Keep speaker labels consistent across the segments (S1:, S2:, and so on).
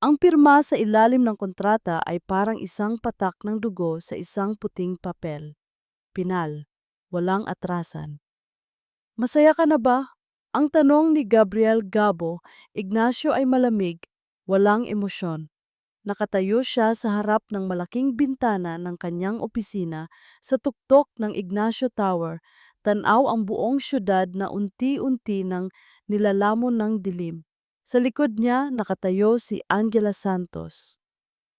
S1: Ang pirma sa ilalim ng kontrata ay parang isang patak ng dugo sa isang puting papel. Pinal, walang atrasan. Masaya ka na ba? Ang tanong ni Gabriel Gabo, Ignacio ay malamig, walang emosyon. Nakatayo siya sa harap ng malaking bintana ng kanyang opisina sa tuktok ng Ignacio Tower, tanaw ang buong syudad na unti-unti nang nilalamon ng dilim. Sa likod niya nakatayo si Angela Santos,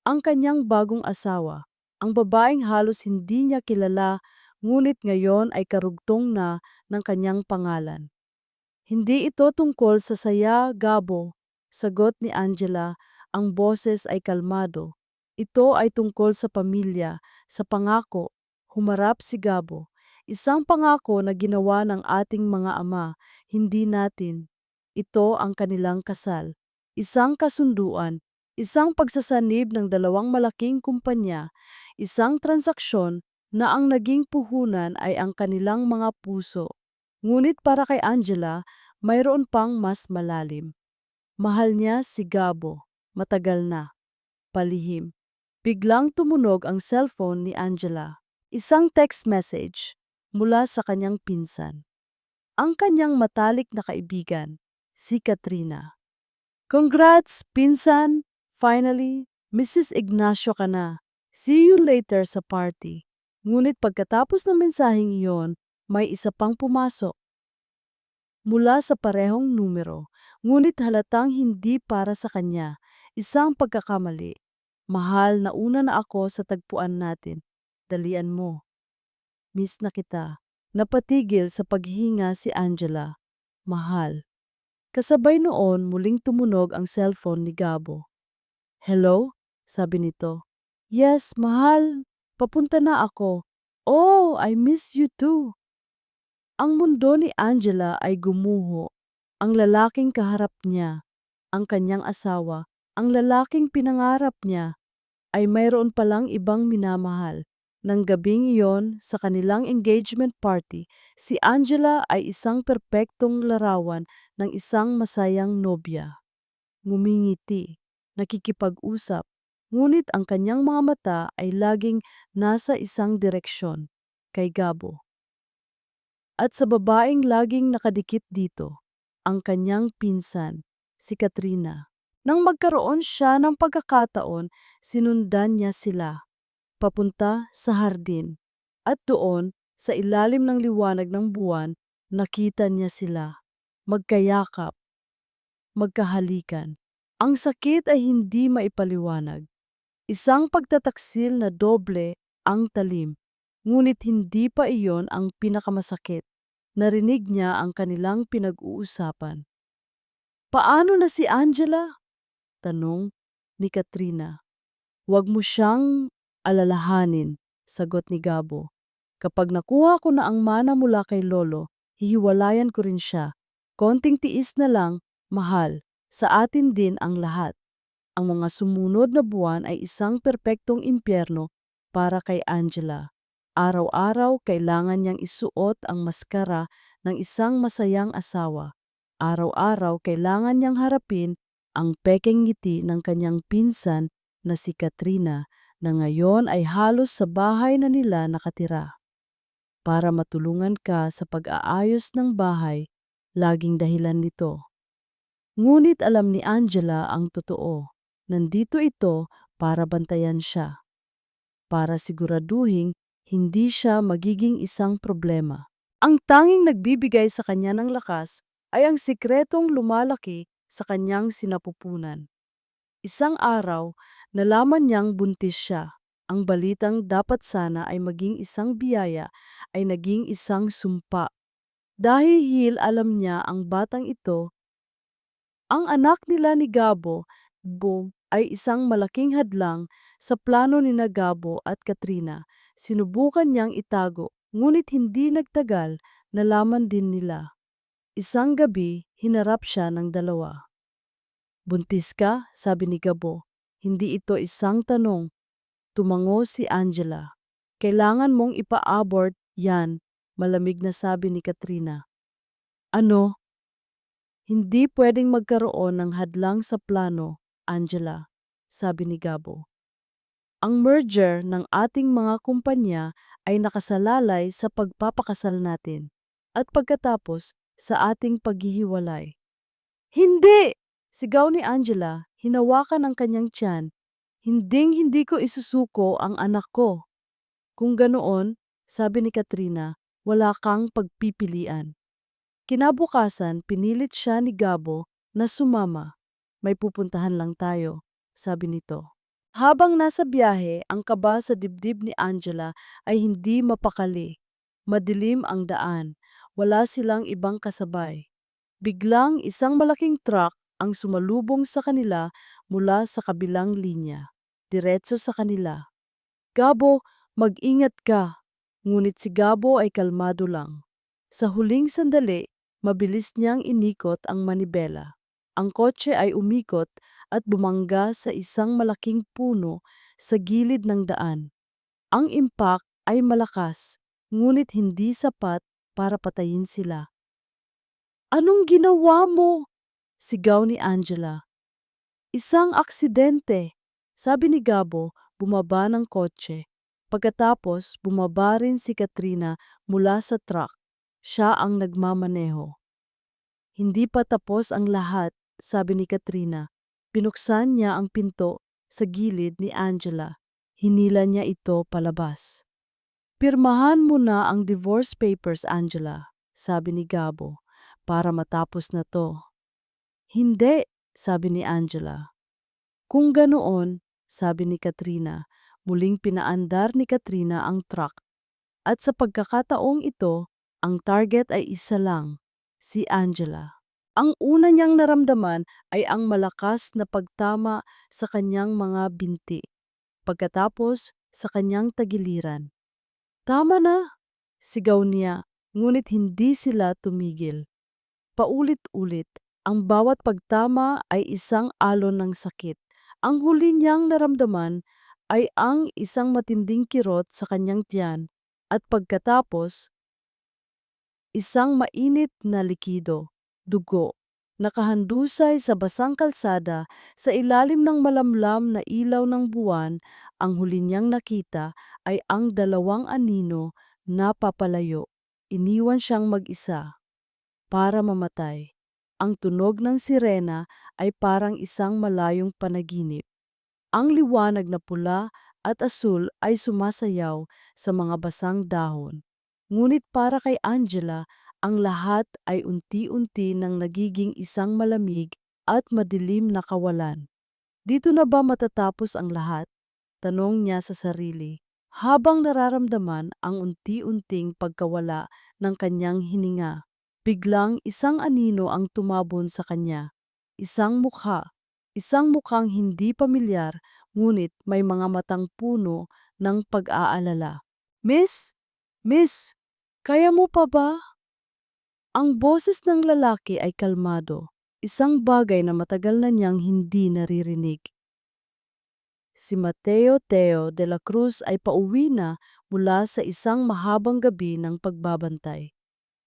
S1: ang kanyang bagong asawa, ang babaeng halos hindi niya kilala ngunit ngayon ay karugtong na ng kanyang pangalan. Hindi ito tungkol sa saya, Gabo, sagot ni Angela, ang boses ay kalmado. Ito ay tungkol sa pamilya, sa pangako. Humarap si Gabo. Isang pangako na ginawa ng ating mga ama, hindi natin. Ito ang kanilang kasal. Isang kasunduan, isang pagsasanib ng dalawang malaking kumpanya, isang transaksyon na ang naging puhunan ay ang kanilang mga puso. Ngunit para kay Angela, mayroon pang mas malalim. Mahal niya si Gabo, matagal na, palihim. Biglang tumunog ang cellphone ni Angela. Isang text message mula sa kanyang pinsan. Ang kanyang matalik na kaibigan, si Katrina. Congrats, pinsan! Finally, Mrs. Ignacio ka na. See you later sa party. Ngunit pagkatapos ng mensaheng iyon, may isa pang pumasok mula sa parehong numero, ngunit halatang hindi para sa kanya. Isang pagkakamali. Mahal, nauna na ako sa tagpuan natin. Dalian mo. Miss na kita. Napatigil sa paghinga si Angela. Mahal. Kasabay noon muling tumunog ang cellphone ni Gabo. Hello? Sabi nito. Yes, mahal. Papunta na ako. Oh, I miss you too. Ang mundo ni Angela ay gumuho. Ang lalaking kaharap niya, ang kanyang asawa, ang lalaking pinangarap niya, ay mayroon palang ibang minamahal. Nang gabing iyon, sa kanilang engagement party, si Angela ay isang perpektong larawan ng isang masayang nobya. Ngumingiti, nakikipag-usap, ngunit ang kanyang mga mata ay laging nasa isang direksyon, kay Gabo. At sa babaeng laging nakadikit dito, ang kanyang pinsan, si Katrina. Nang magkaroon siya ng pagkakataon, sinundan niya sila, papunta sa hardin. At doon, sa ilalim ng liwanag ng buwan, nakita niya sila, magkayakap, magkahalikan. Ang sakit ay hindi maipaliwanag. Isang pagtataksil na doble ang talim, ngunit hindi pa iyon ang pinakamasakit. Narinig niya ang kanilang pinag-uusapan. Paano na si Angela? Tanong ni Katrina. Huwag mo siyang alalahanin, sagot ni Gabo. Kapag nakuha ko na ang mana mula kay Lolo, hihiwalayan ko rin siya. Konting tiis na lang, mahal, sa atin din ang lahat. Ang mga sumunod na buwan ay isang perpektong impyerno para kay Angela. Araw-araw kailangan niyang isuot ang maskara ng isang masayang asawa. Araw-araw kailangan niyang harapin ang pekeng ngiti ng kanyang pinsan na si Katrina na ngayon ay halos sa bahay na nila nakatira. Para matulungan ka sa pag-aayos ng bahay, laging dahilan nito. Ngunit alam ni Angela ang totoo. Nandito ito para bantayan siya, para siguraduhing hindi siya magiging isang problema. Ang tanging nagbibigay sa kanya ng lakas ay ang sikretong lumalaki sa kanyang sinapupunan. Isang araw, nalaman niyang buntis siya. Ang balitang dapat sana ay maging isang biyaya ay naging isang sumpa. Dahil alam niya ang batang ito, ang anak nila ni Gabo, ay isang malaking hadlang sa plano ni Gabo at Katrina. Sinubukan niyang itago, ngunit hindi nagtagal, nalaman din nila. Isang gabi, hinarap siya ng dalawa. Buntis ka? Sabi ni Gabo. Hindi ito isang tanong. Tumango si Angela. Kailangan mong ipa-abort yan, malamig na sabi ni Katrina. Ano? Hindi pwedeng magkaroon ng hadlang sa plano, Angela. sabi ni Gabo. Ang merger ng ating mga kumpanya ay nakasalalay sa pagpapakasal natin at pagkatapos sa ating paghihiwalay. Hindi! Sigaw ni Angela, hinawakan ang kanyang tiyan. Hinding-hindi ko isusuko ang anak ko. Kung ganoon, sabi ni Katrina, wala kang pagpipilian. Kinabukasan, pinilit siya ni Gabo na sumama. May pupuntahan lang tayo, sabi nito. Habang nasa biyahe, ang kaba sa dibdib ni Angela ay hindi mapakali. Madilim ang daan. Wala silang ibang kasabay. Biglang isang malaking truck ang sumalubong sa kanila mula sa kabilang linya. Diretso sa kanila. Gabo, mag-ingat ka. Ngunit si Gabo ay kalmado lang. Sa huling sandali, mabilis niyang inikot ang manibela. Ang kotse ay umikot at bumangga sa isang malaking puno sa gilid ng daan. Ang impact ay malakas, ngunit hindi sapat para patayin sila. Anong ginawa mo? Sigaw ni Angela. Isang aksidente, sabi ni Gabo, bumaba ng kotse. Pagkatapos, bumaba rin si Katrina mula sa truck. Siya ang nagmamaneho. Hindi pa tapos ang lahat, sabi ni Katrina. Binuksan niya ang pinto sa gilid ni Angela. Hinila niya ito palabas. Pirmahan mo na ang divorce papers, Angela, sabi ni Gabo, para matapos na to. Hindi, sabi ni Angela. Kung ganoon, sabi ni Katrina, muling pinaandar ni Katrina ang truck. At sa pagkakataong ito, ang target ay isa lang, si Angela. Ang una niyang naramdaman ay ang malakas na pagtama sa kanyang mga binti. Pagkatapos, sa kanyang tagiliran. Tama na, sigaw niya, ngunit hindi sila tumigil. Paulit-ulit, ang bawat pagtama ay isang alon ng sakit. Ang huli niyang naramdaman ay ang isang matinding kirot sa kanyang tiyan at pagkatapos, isang mainit na likido, dugo, nakahandusay sa basang kalsada sa ilalim ng malamlam na ilaw ng buwan. Ang huli niyang nakita ay ang dalawang anino na papalayo. Iniwan siyang mag-isa para mamatay. Ang tunog ng sirena ay parang isang malayong panaginip. Ang liwanag na pula at asul ay sumasayaw sa mga basang dahon. Ngunit para kay Angela, ang lahat ay unti-unti nang nagiging isang malamig at madilim na kawalan. Dito na ba matatapos ang lahat? Tanong niya sa sarili, habang nararamdaman ang unti-unting pagkawala ng kanyang hininga. Biglang isang anino ang tumabon sa kanya. Isang mukha. Isang mukhang hindi pamilyar, ngunit may mga matang puno ng pag-aalala. Miss? Miss? Kaya mo pa ba? Ang boses ng lalaki ay kalmado. Isang bagay na matagal na niyang hindi naririnig. Si Mateo Teo de la Cruz ay pauwi na mula sa isang mahabang gabi ng pagbabantay.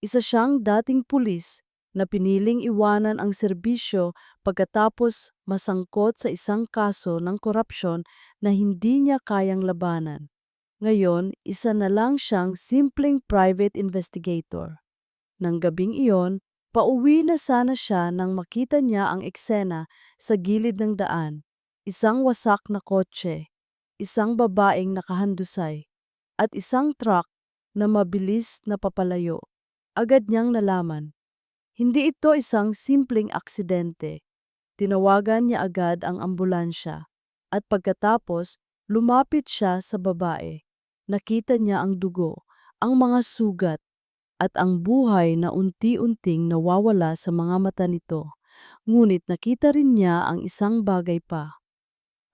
S1: Isa siyang dating pulis na piniling iwanan ang serbisyo pagkatapos masangkot sa isang kaso ng korupsyon na hindi niya kayang labanan. Ngayon, isa na lang siyang simpleng private investigator. Nang gabing iyon, pauwi na sana siya nang makita niya ang eksena sa gilid ng daan. Isang wasak na kotse, isang babaeng nakahandusay, at isang truck na mabilis na papalayo. Agad niyang nalaman. Hindi ito isang simpleng aksidente. Tinawagan niya agad ang ambulansya at pagkatapos lumapit siya sa babae. Nakita niya ang dugo, ang mga sugat at ang buhay na unti-unting nawawala sa mga mata nito. Ngunit nakita rin niya ang isang bagay pa,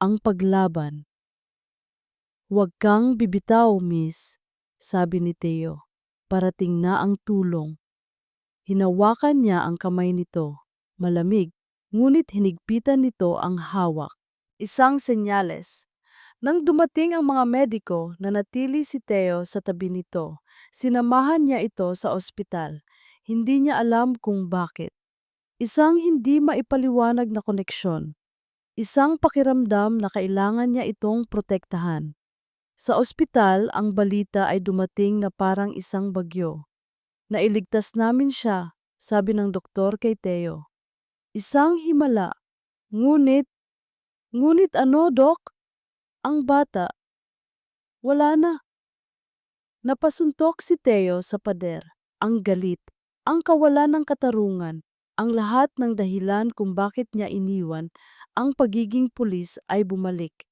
S1: ang paglaban. Huwag kang bibitaw, miss, sabi ni Teo. Parating na ang tulong. Hinawakan niya ang kamay nito. Malamig, ngunit hinigpitan nito ang hawak. Isang senyales. Nang dumating ang mga mediko, nanatili si Teo sa tabi nito. Sinamahan niya ito sa ospital. Hindi niya alam kung bakit. Isang hindi maipaliwanag na koneksyon. Isang pakiramdam na kailangan niya itong protektahan. Sa ospital, ang balita ay dumating na parang isang bagyo. Nailigtas namin siya, sabi ng doktor kay Theo. Isang himala. Ngunit, ngunit ano, Dok? Ang bata, wala na. Napasuntok si Theo sa pader. Ang galit, ang kawalan ng katarungan, ang lahat ng dahilan kung bakit niya iniwan, ang pagiging pulis ay bumalik.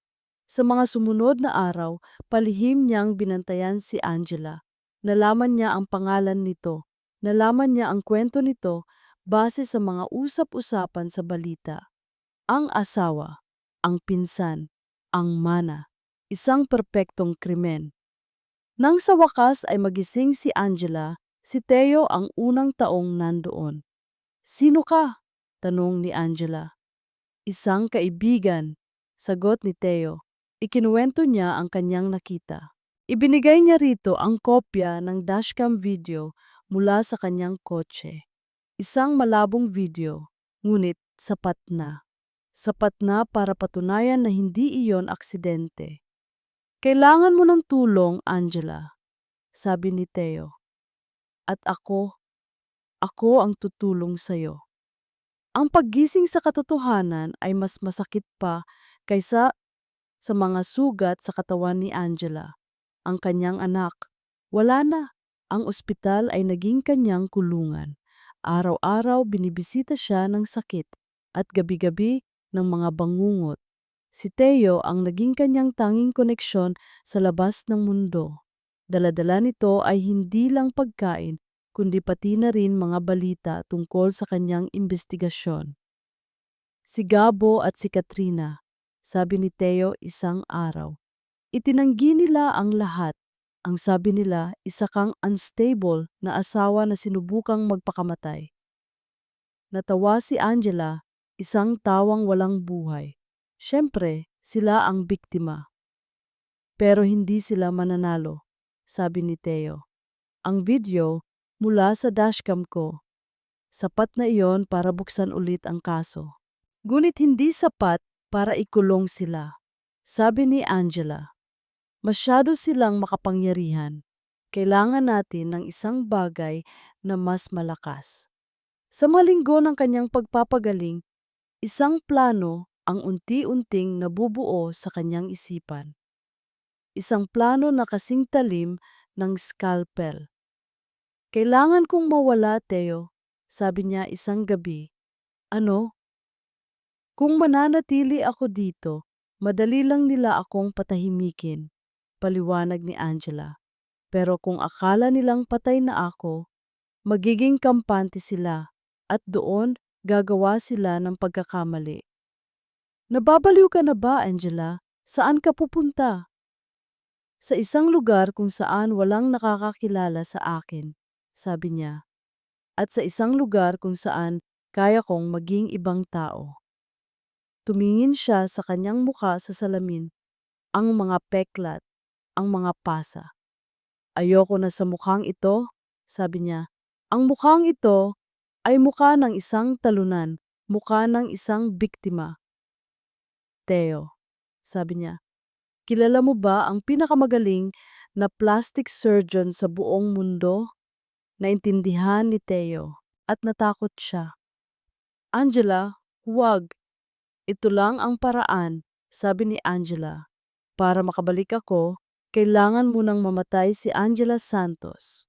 S1: Sa mga sumunod na araw, palihim niyang binantayan si Angela. Nalaman niya ang pangalan nito. Nalaman niya ang kwento nito base sa mga usap-usapan sa balita. Ang asawa, ang pinsan, ang mana, isang perpektong krimen. Nang sa wakas ay magising si Angela, si Theo ang unang taong nandoon. Sino ka? Tanong ni Angela. Isang kaibigan, sagot ni Theo. Ikinuwento niya ang kanyang nakita. Ibinigay niya rito ang kopya ng dashcam video mula sa kanyang kotse. Isang malabong video, ngunit sapat na. Sapat na para patunayan na hindi iyon aksidente. Kailangan mo ng tulong, Angela, sabi ni Theo. At ako ang tutulong sa'yo. Ang paggising sa katotohanan ay mas masakit pa kaysa sa mga sugat sa katawan ni Angela. Ang kanyang anak, wala na. Ang ospital ay naging kanyang kulungan. Araw-araw binibisita siya ng sakit at gabi-gabi ng mga bangungot. Si Theo ang naging kanyang tanging koneksyon sa labas ng mundo. Dala-dala nito ay hindi lang pagkain, kundi pati na rin mga balita tungkol sa kanyang investigasyon. Si Gabo at si Katrina, sabi ni Theo isang araw. Itinanggi nila ang lahat. Ang sabi nila, isa kang unstable na asawa na sinubukang magpakamatay. Natawa si Angela, isang tawang walang buhay. Siyempre, sila ang biktima. Pero hindi sila mananalo, sabi ni Theo. Ang video mula sa dashcam ko. Sapat na iyon para buksan ulit ang kaso. Ngunit hindi sapat para ikulong sila, sabi ni Angela. Masyado silang makapangyarihan. Kailangan natin ng isang bagay na mas malakas. Sa mga linggo ng kanyang pagpapagaling, isang plano ang unti-unting nabubuo sa kanyang isipan. Isang plano na kasing talim ng scalpel. Kailangan kong mawala, Theo, sabi niya isang gabi. Ano? Kung mananatili ako dito, madali lang nila akong patahimikin, paliwanag ni Angela. Pero kung akala nilang patay na ako, magiging kampante sila at doon gagawa sila ng pagkakamali. Nababaliw ka na ba, Angela? Saan ka pupunta? Sa isang lugar kung saan walang nakakakilala sa akin, sabi niya. At sa isang lugar kung saan kaya kong maging ibang tao. Tumingin siya sa kanyang mukha sa salamin, ang mga peklat, ang mga pasa. Ayoko na sa mukhang ito, sabi niya. Ang mukhang ito ay mukha ng isang talunan, mukha ng isang biktima. Theo, sabi niya, kilala mo ba ang pinakamagaling na plastic surgeon sa buong mundo? Naintindihan ni Theo at natakot siya. Angela, huwag. Ito lang ang paraan, sabi ni Angela. Para makabalik ako, kailangan munang mamatay si Angela Santos.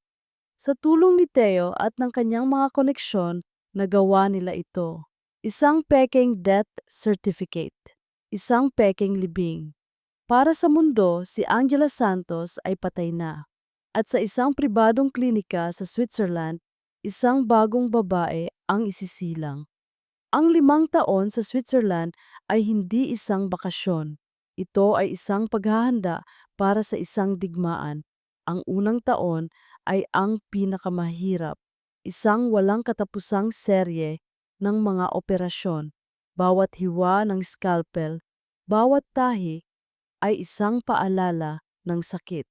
S1: Sa tulong ni Theo at ng kanyang mga koneksyon, nagawa nila ito. Isang peking death certificate, isang peking libing. Para sa mundo, si Angela Santos ay patay na. At sa isang pribadong klinika sa Switzerland, isang bagong babae ang isisilang. Ang 5 taon sa Switzerland ay hindi isang bakasyon. Ito ay isang paghahanda para sa isang digmaan. Ang unang taon ay ang pinakamahirap. Isang walang katapusang serye ng mga operasyon. Bawat hiwa ng scalpel, bawat tahi ay isang paalala ng sakit.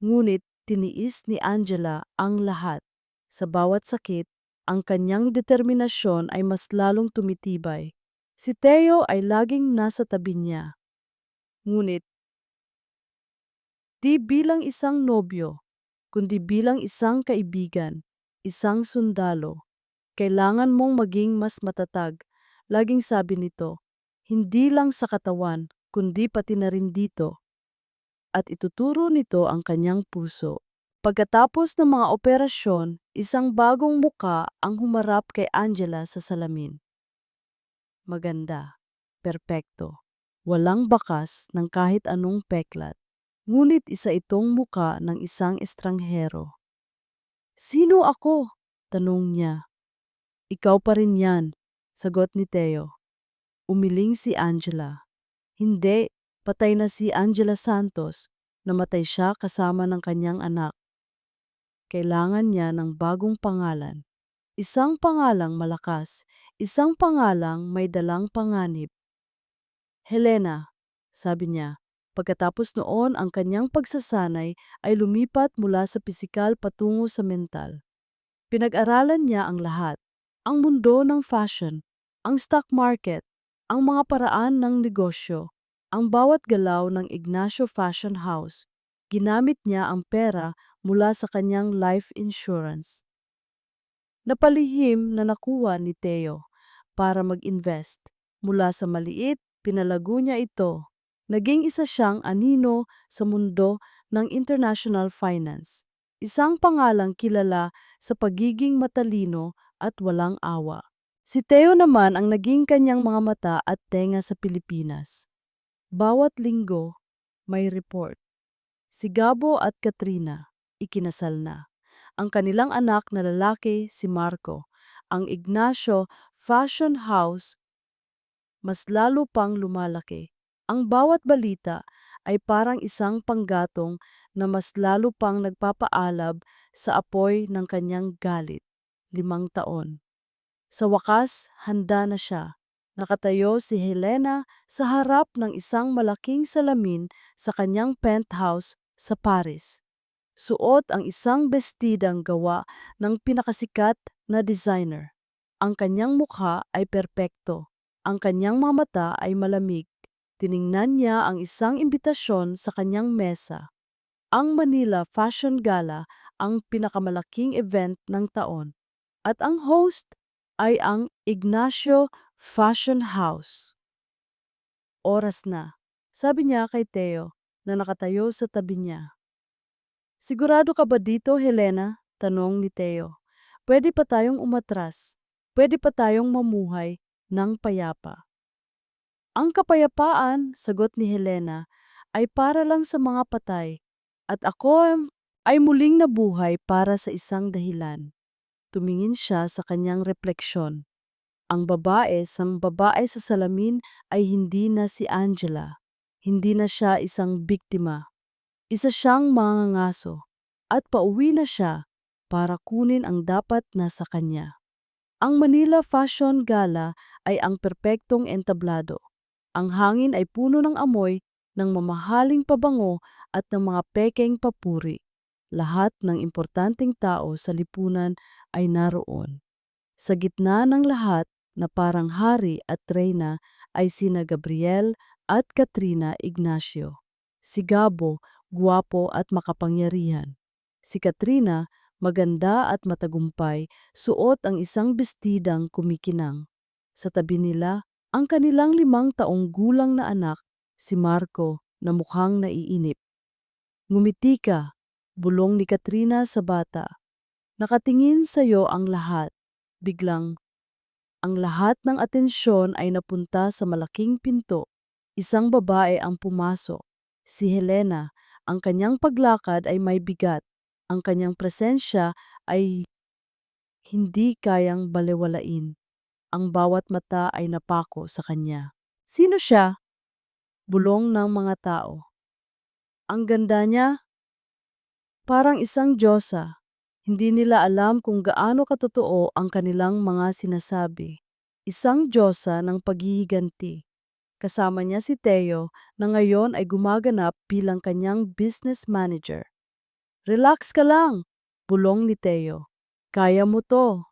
S1: Ngunit tiniis ni Angela ang lahat. Sa bawat sakit, ang kanyang determinasyon ay mas lalong tumitibay. Si Theo ay laging nasa tabi niya. Ngunit, di bilang isang nobyo, kundi bilang isang kaibigan, isang sundalo. Kailangan mong maging mas matatag. Laging sabi nito, hindi lang sa katawan, kundi pati na rin dito. At ituturo nito ang kanyang puso. Pagkatapos ng mga operasyon, isang bagong muka ang humarap kay Angela sa salamin. Maganda, perpekto, walang bakas ng kahit anong peklat. Ngunit isa itong muka ng isang estranghero. Sino ako? Tanong niya. Ikaw pa rin yan, sagot ni Theo. Umiling si Angela. Hindi, patay na si Angela Santos. Namatay siya kasama ng kanyang anak. Kailangan niya ng bagong pangalan. Isang pangalang malakas, isang pangalang may dalang panganib. Helena, sabi niya. Pagkatapos noon, ang kanyang pagsasanay ay lumipat mula sa pisikal patungo sa mental. Pinag-aralan niya ang lahat. Ang mundo ng fashion, ang stock market, ang mga paraan ng negosyo, ang bawat galaw ng Ignacio Fashion House. Ginamit niya ang pera mula sa kanyang life insurance. Napalihim na nakuha ni Theo para mag-invest. Mula sa maliit, pinalago niya ito. Naging isa siyang anino sa mundo ng international finance. Isang pangalang kilala sa pagiging matalino at walang awa. Si Theo naman ang naging kanyang mga mata at tenga sa Pilipinas. Bawat linggo, may report. Si Gabo at Katrina, ikinasal na. Ang kanilang anak na lalaki, si Marco. Ang Ignacio Fashion House, mas lalo pang lumalaki. Ang bawat balita ay parang isang panggatong na mas lalo pang nagpapaalab sa apoy ng kanyang galit. 5 taon. Sa wakas, handa na siya. Nakatayo si Helena sa harap ng isang malaking salamin sa kanyang penthouse sa Paris. Suot ang isang bestidang gawa ng pinakasikat na designer. Ang kanyang mukha ay perpekto. Ang kanyang mga mata ay malamig. Tiningnan niya ang isang imbitasyon sa kanyang mesa. Ang Manila Fashion Gala ang pinakamalaking event ng taon. At ang host ay ang Ignacio Fashion House. Oras na, sabi niya kay Theo na nakatayo sa tabi niya. Sigurado ka ba dito, Helena? Tanong ni Theo. Pwede pa tayong umatras. Pwede pa tayong mamuhay ng payapa. Ang kapayapaan, sagot ni Helena, ay para lang sa mga patay. At ako ay muling nabuhay para sa isang dahilan. Tumingin siya sa kanyang refleksyon. Ang babae sa salamin ay hindi na si Angela. Hindi na siya isang biktima. Isa siyang mangangaso. At pauwi na siya para kunin ang dapat na sa kanya. Ang Manila Fashion Gala ay ang perpektong entablado. Ang hangin ay puno ng amoy ng mamahaling pabango at ng mga pekeng papuri. Lahat ng importanteng tao sa lipunan ay naroon. Sa gitna ng lahat na parang hari at reyna ay sina Gabriel at Katrina Ignacio. Si Gabo, guwapo at makapangyarihan. Si Katrina, maganda at matagumpay, suot ang isang bestidang kumikinang. Sa tabi nila, ang kanilang 5 taong gulang na anak, si Marco, na mukhang naiinip. Ngumiti ka, bulong ni Katrina sa bata. Nakatingin sa'yo ang lahat. Biglang, ang lahat ng atensyon ay napunta sa malaking pinto. Isang babae ang pumasok. Si Helena, ang kanyang paglakad ay may bigat. Ang kanyang presensya ay hindi kayang balewalain. Ang bawat mata ay napako sa kanya. Sino siya? Bulong ng mga tao. Ang ganda niya, parang isang diyosa. Hindi nila alam kung gaano katotoo ang kanilang mga sinasabi. Isang diyosa ng paghihiganti. Kasama niya si Theo na ngayon ay gumaganap bilang kanyang business manager. Relax ka lang, bulong ni Theo. Kaya mo to.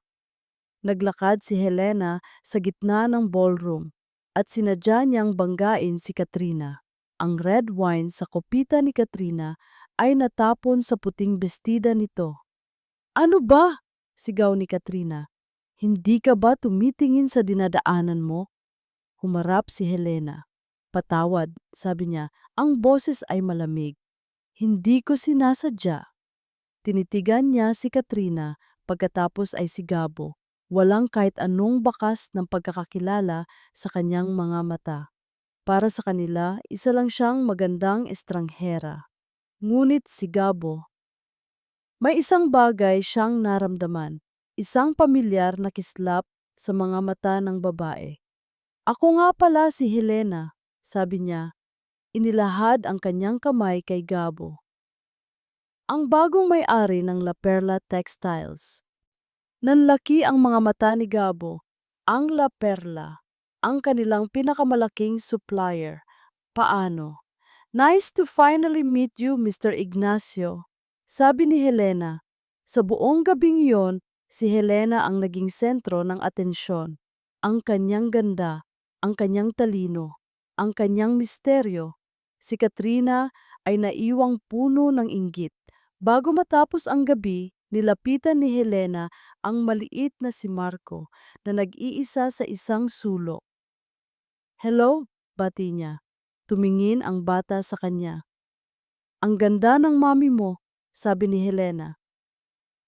S1: Naglakad si Helena sa gitna ng ballroom. at sinadya niyang banggain si Katrina. Ang red wine sa kopita ni Katrina ay natapon sa puting bestida nito. Ano ba? Sigaw ni Katrina. Hindi ka ba tumitingin sa dinadaanan mo? Humarap si Helena. Patawad, sabi niya, ang boses ay malamig. Hindi ko sinasadya. Tinitigan niya si Katrina, pagkatapos ay si Gabo. Walang kahit anong bakas ng pagkakakilala sa kanyang mga mata. Para sa kanila, isa lang siyang magandang estranghera. Ngunit si Gabo, may isang bagay siyang naramdaman, isang pamilyar na kislap sa mga mata ng babae. Ako nga pala si Helena, sabi niya. Inilahad ang kanyang kamay kay Gabo. Ang bagong may-ari ng La Perla Textiles. Nanlaki ang mga mata ni Gabo. Ang La Perla, ang kanilang pinakamalaking supplier. Paano? Nice to finally meet you, Mr. Ignacio. Sabi ni Helena. Sa buong gabing iyon, si Helena ang naging sentro ng atensyon. Ang kanyang ganda, ang kanyang talino, ang kanyang misteryo. Si Katrina ay naiwang puno ng inggit. Bago matapos ang gabi, nilapitan ni Helena ang maliit na si Marco na nag-iisa sa isang sulok. Hello, bati niya. Tumingin ang bata sa kanya. Ang ganda ng mami mo, sabi ni Helena.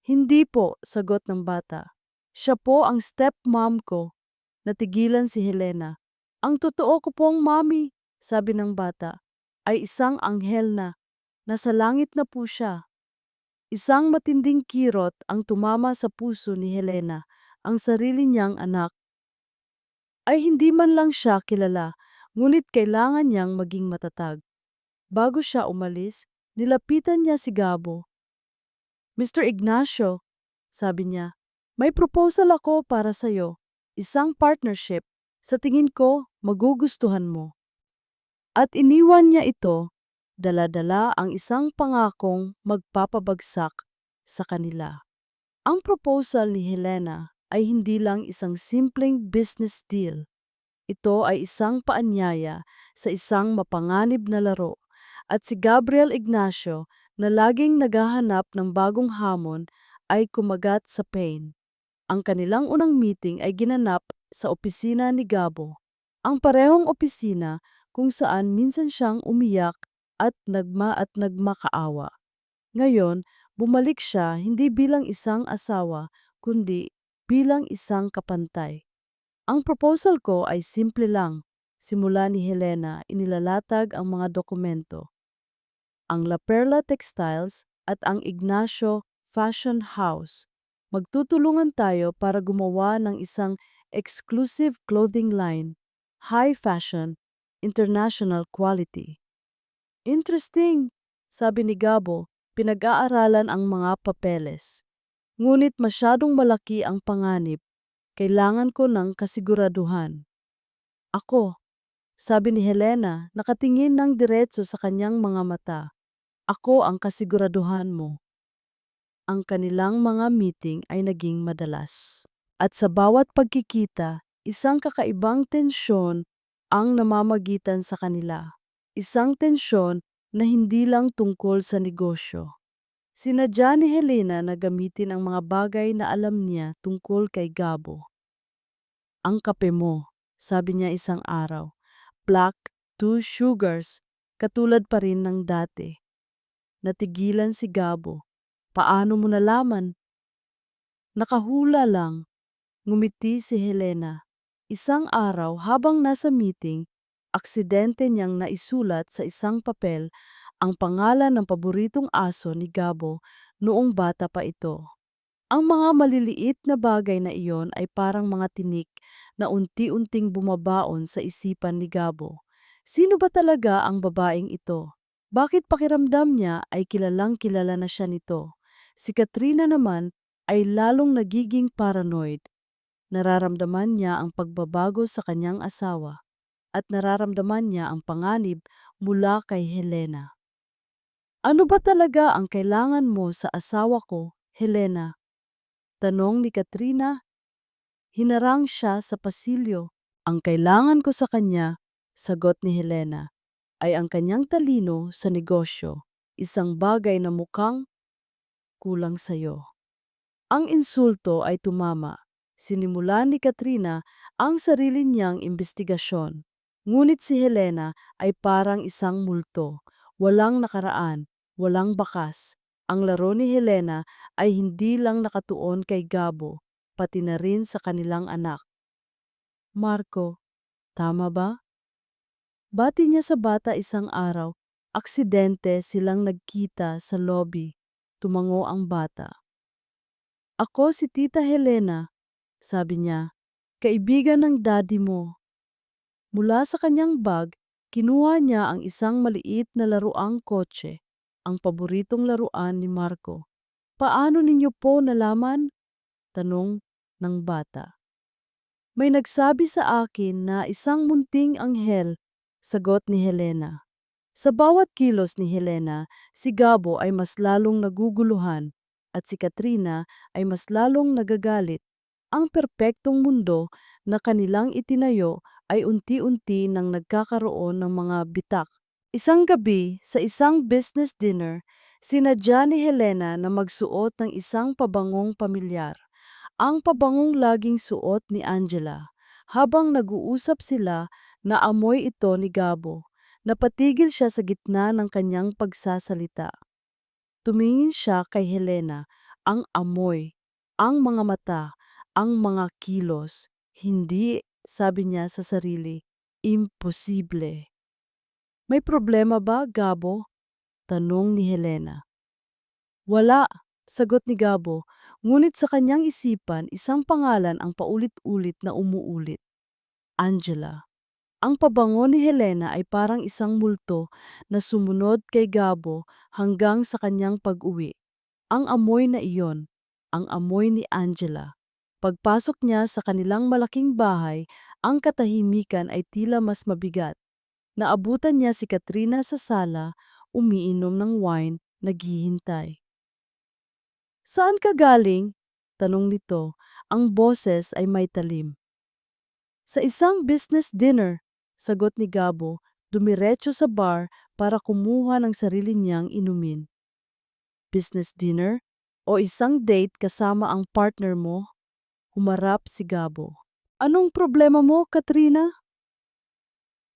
S1: Hindi po, sagot ng bata. Siya po ang stepmom ko. Natigilan si Helena. Ang totoo ko pong mami, sabi ng bata, ay isang anghel na. Nasa langit na po siya. Isang matinding kirot ang tumama sa puso ni Helena. Ang sarili niyang anak ay hindi man lang siya kilala, ngunit kailangan niyang maging matatag. Bago siya umalis, nilapitan niya si Gabo. Mr. Ignacio, sabi niya, may proposal ako para sa'yo. Isang partnership. Sa tingin ko, magugustuhan mo. At iniwan niya ito, dala-dala ang isang pangakong magpapabagsak sa kanila. Ang proposal ni Helena ay hindi lang isang simpleng business deal. Ito ay isang paanyaya sa isang mapanganib na laro. At si Gabriel Ignacio na laging naghahanap ng bagong hamon ay kumagat sa pain. Ang kanilang unang meeting ay ginanap sa opisina ni Gabo. Ang parehong opisina kung saan minsan siyang umiyak at nagmakaawa. Ngayon, bumalik siya hindi bilang isang asawa, kundi bilang isang kapantay. Ang proposal ko ay simple lang. Simula ni Helena, inilalatag ang mga dokumento. Ang La Perla Textiles at ang Ignacio Fashion House. Magtutulungan tayo para gumawa ng isang exclusive clothing line, high fashion, international quality. Interesting, sabi ni Gabo, pinag-aaralan ang mga papeles. Ngunit masyadong malaki ang panganib. Kailangan ko ng kasiguraduhan. Ako, sabi ni Helena, nakatingin ng diretso sa kanyang mga mata. Ako ang kasiguraduhan mo. Ang kanilang mga meeting ay naging madalas. At sa bawat pagkikita, isang kakaibang tensyon ang namamagitan sa kanila. Isang tensyon na hindi lang tungkol sa negosyo. Sinadya ni Helena na gamitin ang mga bagay na alam niya tungkol kay Gabo. Ang kape mo, sabi niya isang araw. Black, 2 sugars, katulad pa rin ng dati. Natigilan si Gabo. Paano mo nalaman? Nakahula lang. Ngumiti si Helena. Isang araw habang nasa meeting, aksidente niyang naisulat sa isang papel ang pangalan ng paboritong aso ni Gabo noong bata pa ito. Ang mga maliliit na bagay na iyon ay parang mga tinik na unti-unting bumabaon sa isipan ni Gabo. Sino ba talaga ang babaeng ito? Bakit pakiramdam niya ay kilalang-kilala na siya nito? Si Katrina naman ay lalong nagiging paranoid. Nararamdaman niya ang pagbabago sa kanyang asawa at nararamdaman niya ang panganib mula kay Helena. Ano ba talaga ang kailangan mo sa asawa ko, Helena? Tanong ni Katrina. Hinarang siya sa pasilyo. Ang kailangan ko sa kanya, sagot ni Helena, ay ang kanyang talino sa negosyo, isang bagay na mukhang kulang sa'yo. Ang insulto ay tumama. Sinimulan ni Katrina ang sarili niyang imbestigasyon. Ngunit si Helena ay parang isang multo. Walang nakaraan, walang bakas. Ang laro ni Helena ay hindi lang nakatuon kay Gabo, pati na rin sa kanilang anak. Marco, tama ba? Bati niya sa bata isang araw. Aksidente silang nagkita sa lobby. Tumango ang bata. Ako si Tita Helena, sabi niya, kaibigan ng daddy mo. Mula sa kanyang bag, kinuha niya ang isang maliit na laruang kotse, ang paboritong laruan ni Marco. Paano ninyo po nalaman? Tanong ng bata. May nagsabi sa akin na isang munting anghel, sagot ni Helena. Sa bawat kilos ni Helena, si Gabo ay mas lalong naguguluhan at si Katrina ay mas lalong nagagalit. Ang perpektong mundo na kanilang itinayo ay unti-unti nang nagkakaroon ng mga bitak. Isang gabi, sa isang business dinner, sinadya ni Helena na magsuot ng isang pabangong pamilyar. Ang pabangong laging suot ni Angela. Habang nag-uusap sila, naamoy ito ni Gabo. Napatigil siya sa gitna ng kanyang pagsasalita. Tumingin siya kay Helena, ang amoy, ang mga mata, ang mga kilos. Hindi, sabi niya sa sarili, imposible. May problema ba, Gabo? Tanong ni Helena. Wala, sagot ni Gabo, ngunit sa kanyang isipan isang pangalan ang paulit-ulit na umuulit. Angela. Ang pabango ni Helena ay parang isang multo na sumunod kay Gabo hanggang sa kanyang pag-uwi. Ang amoy na iyon, ang amoy ni Angela. Pagpasok niya sa kanilang malaking bahay, ang katahimikan ay tila mas mabigat. Naabutan niya si Katrina sa sala, umiinom ng wine, naghihintay. Saan ka galing? Tanong nito. Ang boses ay may talim. Sa isang business dinner, sagot ni Gabo, dumiretso sa bar para kumuha ng sarili niyang inumin. Business dinner? O isang date kasama ang partner mo? Humarap si Gabo. Anong problema mo, Katrina?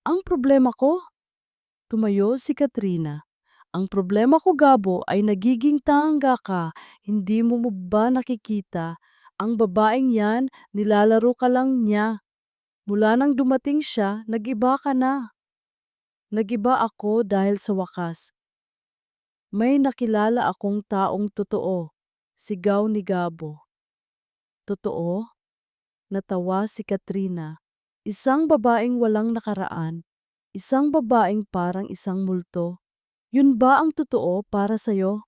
S1: Ang problema ko? Tumayo si Katrina. Ang problema ko, Gabo, ay nagiging tanga ka. Hindi mo ba nakikita? Ang babaeng yan, nilalaro ka lang niya. Mula nang dumating siya, nag-iba ka na. Nag-iba ako dahil sa wakas. May nakilala akong taong totoo. Sigaw ni Gabo. Totoo? Natawa si Katrina. Isang babaeng walang nakaraan. Isang babaeng parang isang multo. Yun ba ang totoo para sa'yo?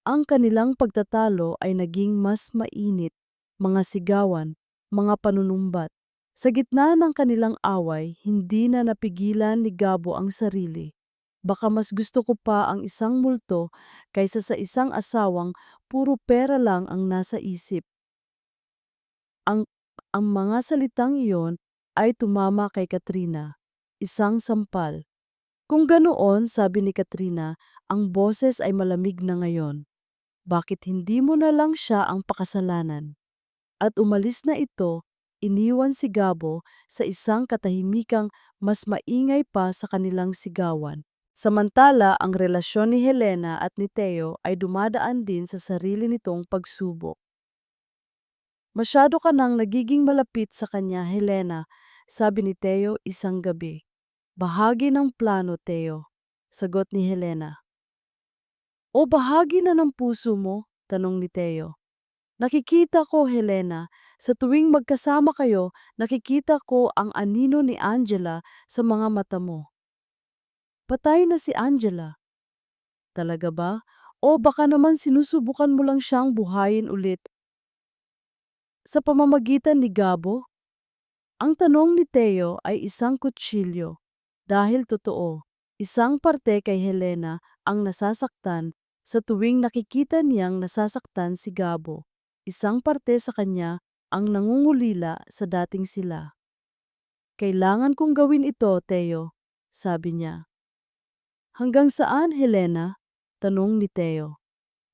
S1: Ang kanilang pagtatalo ay naging mas mainit, mga sigawan, mga panunumbat. Sa gitna ng kanilang away, hindi na napigilan ni Gabo ang sarili. Baka mas gusto ko pa ang isang multo kaysa sa isang asawang puro pera lang ang nasa isip. Ang, ang mga salitang iyon ay tumama kay Katrina. Isang sampal. Kung ganoon, sabi ni Katrina, ang boses ay malamig na ngayon. Bakit hindi mo na lang siya ang pakasalanan? At umalis na ito, iniwan si Gabo sa isang katahimikang mas maingay pa sa kanilang sigawan. Samantala, ang relasyon ni Helena at ni Theo ay dumadaan din sa sarili nitong pagsubok. Masyado ka nang nagiging malapit sa kanya, Helena, sabi ni Theo isang gabi. Bahagi ng plano, Theo, sagot ni Helena. O bahagi na ng puso mo? Tanong ni Theo. Nakikita ko, Helena, sa tuwing magkasama kayo, nakikita ko ang anino ni Angela sa mga mata mo. Patay na si Angela. Talaga ba? O baka naman sinusubukan mo lang siyang buhayin ulit sa pamamagitan ni Gabo? Ang tanong ni Theo ay isang kutsilyo. Dahil totoo, isang parte kay Helena ang nasasaktan sa tuwing nakikita niyang nasasaktan si Gabo. Isang parte sa kanya ang nangungulila sa dating sila. Kailangan kong gawin ito, Teo, sabi niya. Hanggang saan, Helena? Tanong ni Teo.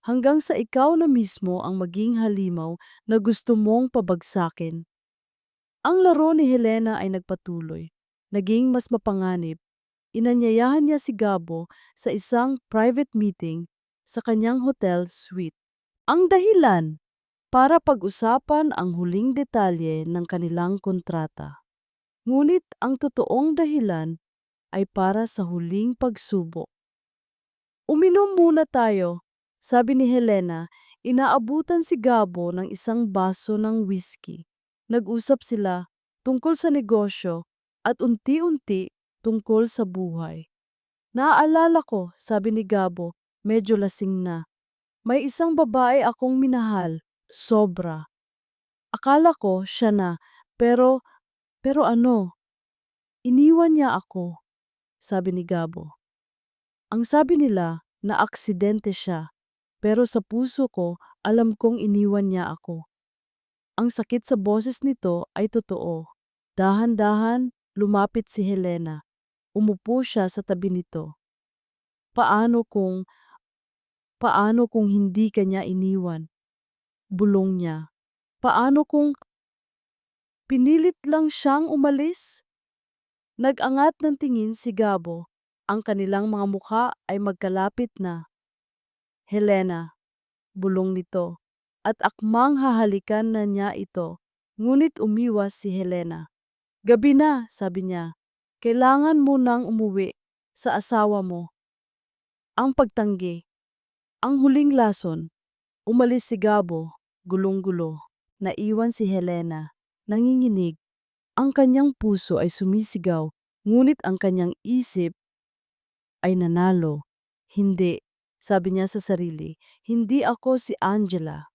S1: Hanggang sa ikaw na mismo ang maging halimaw na gusto mong pabagsakin. Ang laro ni Helena ay nagpatuloy. Naging mas mapanganib. Inanyayahan niya si Gabo sa isang private meeting sa kanyang hotel suite. Ang dahilan para pag-usapan ang huling detalye ng kanilang kontrata. Ngunit ang totoong dahilan ay para sa huling pagsubok. Uminom muna tayo, sabi ni Helena. Inaabutan si Gabo ng isang baso ng whiskey. Nag-usap sila tungkol sa negosyo at unti-unti tungkol sa buhay. Naaalala ko, sabi ni Gabo, medyo lasing na. May isang babae akong minahal, sobra. Akala ko siya na, pero ano, iniwan niya ako, sabi ni Gabo. Ang sabi nila na aksidente siya, pero sa puso ko alam kong iniwan niya ako. Ang sakit sa boses nito ay totoo. Dahan-dahan lumapit si Helena. Umupo siya sa tabi nito. Paano kung hindi kanya iniwan? Bulong niya. Paano kung pinilit lang siyang umalis? Nag-angat ng tingin si Gabo. Ang kanilang mga mukha ay magkalapit na. Helena, bulong nito, at akmang hahalikan na niya ito. Ngunit umiwas si Helena. Gabi na, sabi niya. Kailangan mo nang umuwi sa asawa mo. Ang pagtanggi. Ang huling lason. Umalis si Gabo, gulong-gulo. Naiwan si Helena, nanginginig. Ang kanyang puso ay sumisigaw, ngunit ang kanyang isip ay nanalo. Hindi, sabi niya sa sarili, hindi ako si Angela.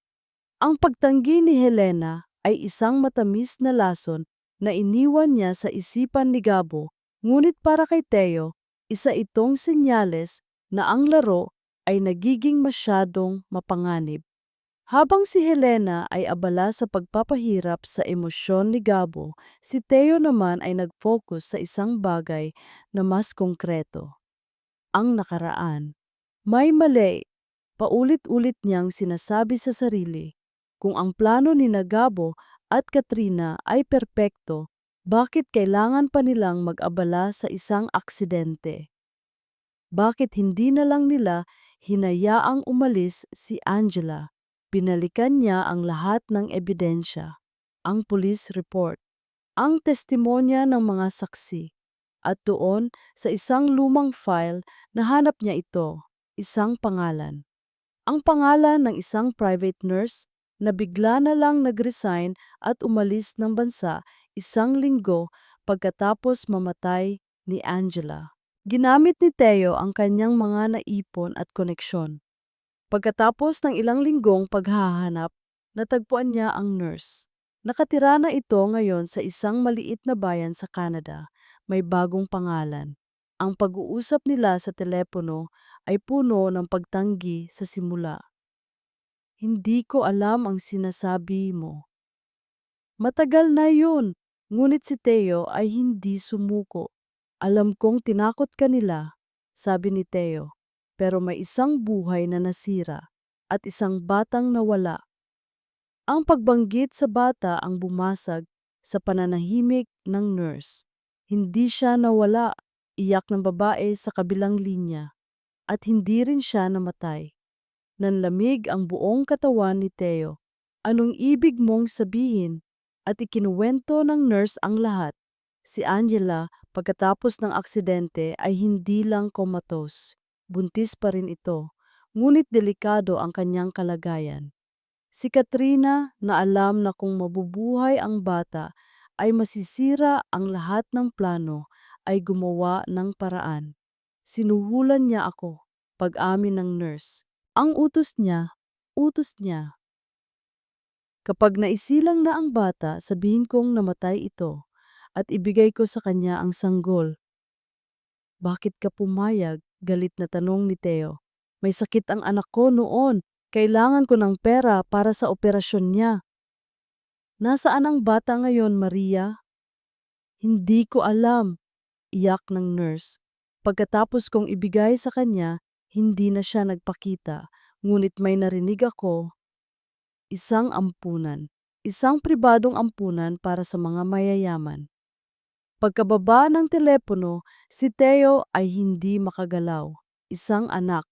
S1: Ang pagtanggi ni Helena ay isang matamis na lason na iniwan niya sa isipan ni Gabo, ngunit para kay Teo, isa itong senyales na ang laro ay nagiging masyadong mapanganib. Habang si Helena ay abala sa pagpapahirap sa emosyon ni Gabo, si Teo naman ay nag-focus sa isang bagay na mas konkreto. Ang nakaraan. May mali. Paulit-ulit niyang sinasabi sa sarili, kung ang plano ni Gabo at Katrina ay perpekto, bakit kailangan pa nilang mag-abala sa isang aksidente? Bakit hindi na lang nila hinayaang umalis si Angela? Binalikan niya ang lahat ng ebidensya, ang police report, ang testimonya ng mga saksi, at doon sa isang lumang file nahanap niya ito, isang pangalan. Ang pangalan ng isang private nurse na bigla na lang nag-resign at umalis ng bansa 1 linggo pagkatapos mamatay ni Angela. Ginamit ni Teo ang kanyang mga naipon at koneksyon. Pagkatapos ng ilang linggong paghahanap, natagpuan niya ang nurse. Nakatira na ito ngayon sa isang maliit na bayan sa Canada. May bagong pangalan. Ang pag-uusap nila sa telepono ay puno ng pagtanggi sa simula. Hindi ko alam ang sinasabi mo. Matagal na yun, ngunit si Teo ay hindi sumuko. Alam kong tinakot ka nila, sabi ni Teo, pero may isang buhay na nasira at isang batang nawala. Ang pagbanggit sa bata ang bumasag sa pananahimik ng nurse. Hindi siya nawala, iyak ng babae sa kabilang linya, at hindi rin siya namatay. Nanlamig ang buong katawan ni Teo. Anong ibig mong sabihin? At ikinuwento ng nurse ang lahat. Si Angela, pagkatapos ng aksidente ay hindi lang comatose. Buntis pa rin ito, ngunit delikado ang kanyang kalagayan. Si Katrina, na alam na kung mabubuhay ang bata ay masisira ang lahat ng plano, ay gumawa ng paraan. Sinuhulan niya ako, pag-amin ng nurse. Ang utos niya. Kapag naisilang na ang bata, sabihin kong namatay ito at ibigay ko sa kanya ang sanggol. Bakit ka pumayag? Galit na tanong ni Teo. May sakit ang anak ko noon. Kailangan ko ng pera para sa operasyon niya. Nasaan ang bata ngayon, Maria? Hindi ko alam, iyak ng nurse. Pagkatapos kong ibigay sa kanya, hindi na siya nagpakita. Ngunit may narinig ako, isang ampunan. Isang pribadong ampunan para sa mga mayayaman. Pagkababa ng telepono, si Theo ay hindi makagalaw. Isang anak.